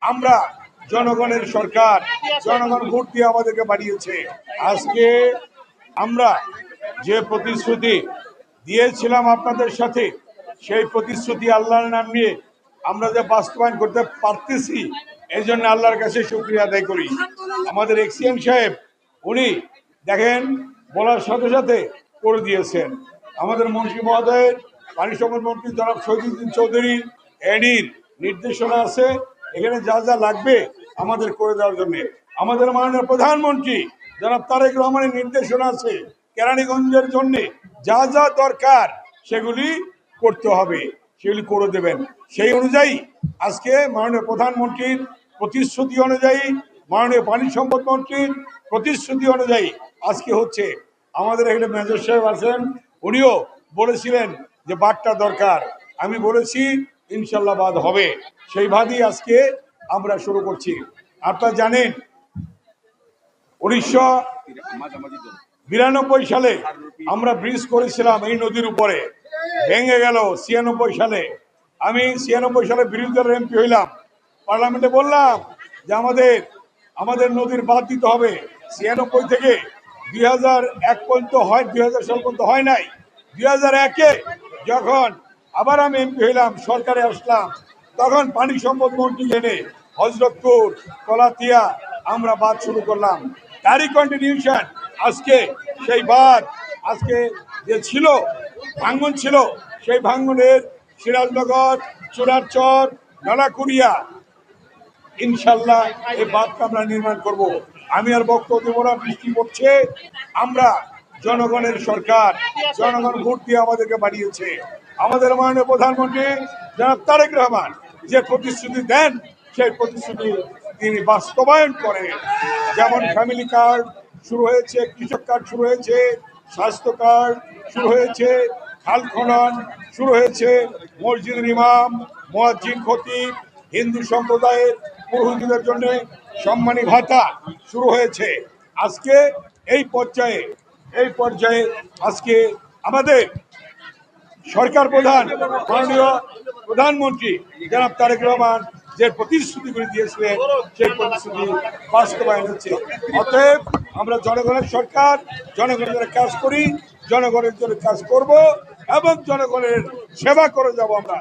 আমরা জনগণের সরকার, জনগণ ভোট দিয়ে আমাদেরকে বাড়িয়েছে। আজকে আমরা যে প্রতিশ্রুতি দিয়েছিলাম আপনাদের সাথে, সেই প্রতিশ্রুতি আল্লাহর নাম নিয়ে আমরা যে বাস্তবায়ন করতে পারতেছি, এই জন্য আল্লাহর কাছে শুকরিয়া আদায় করি। আমাদের এক্সিএম সাহেব উনি দেখেন বলার সাথে সাথে করে দিয়েছেন। আমাদের মন্ত্রী মহোদয়ের পানি সম্পদ মন্ত্রী জনাব শহীদুদ্দিন চৌধুরী এডির নির্দেশনা আছে, এখানে যা যা লাগবে আমাদের করে দেওয়ার জন্য। আমাদের মাননীয় প্রধানমন্ত্রী জনাব তারেক রহমানের নির্দেশনা আছে, কেরানীগঞ্জের জন্য যা যা দরকার সেগুলি করতে হবে, সেগুলি করে দেবেন। সেই অনুযায়ী আজকে মাননীয় প্রধানমন্ত্রীর প্রতিশ্রুতি অনুযায়ী, মাননীয় পানি সম্পদ মন্ত্রীর প্রতিশ্রুতি অনুযায়ী আজকে হচ্ছে। আমাদের এখানে মেজর সাহেব আছেন, উনিও বলেছিলেন যে বাঁধটা দরকার, আমি বলেছি ইনশাল্লাহ বাঁধ হবে। সেই বাঁধই আজকে আমরা শুরু করছি। আপনারা জানেন 1992 সালে আমরা ব্রিজ করেছিলাম এই নদীর উপরে, ভেঙে গেল 96 সালে। আমি 96 সালে বিরোধী দলের এমপি হইলাম, পার্লামেন্টে বললাম যে আমাদের নদীর বাঁধ দিতে হবে। 96 থেকে 2001 পর্যন্ত হয়, 2000 সাল পর্যন্ত হয় নাই। 2001-এ যখন আবার আমি এমপি হইলাম, সরকারে আসলাম, তখন পানি সম্পদ মন্ত্রী এনে হজরতপুর, কলাতিয়া আমরা বাঁধ শুরু করলাম। তারই কন্টিনিউশন আজকে সেই বাঁধ, আজকে যে ছিল ভাঙ্গন ছিল, সেই ভাঙ্গনের সিরাজনগর, চুরারচর, নালাকুড়িয়া ইনশাল্লাহ এই বাঁধটা আমরা নির্মাণ করব। আমি আর বক্তব্য দেব না, বৃষ্টি পড়ছে। আমরা জনগণের সরকার, জনগণ ভোট দিয়ে আমাদেরকে বাড়িয়েছে। আমাদের মাননীয় প্রধানমন্ত্রী জনাব তারেক রহমান যে প্রতিশ্রুতি দেন, সেই প্রতিশ্রুতি তিনি বাস্তবায়ন করেন। যেমন ফ্যামিলি কার্ড শুরু হয়েছে, কৃষক কার্ড শুরু হয়েছে, স্বাস্থ্য কার্ড শুরু হয়েছে, খাল খনন শুরু হয়েছে, মসজিদের ইমাম, মুয়াজ্জিন, খতিব, হিন্দু সম্প্রদায়ের পুরোহিতদের জন্য সম্মানী ভাতা শুরু হয়েছে। আজকে এই পর্যায়ে আজকে আমাদের সরকার প্রধান মাননীয় প্রধানমন্ত্রী জনাব তারেক রহমান যে প্রতিশ্রুতিগুলি দিয়েছিলেন, সেই প্রতিশ্রুতি বাস্তবায়ন হচ্ছে। অতএব আমরা জনগণের সরকার, জনগণের জন্য কাজ করি, জনগণের জন্য কাজ করব এবং জনগণের সেবা করে যাব আমরা।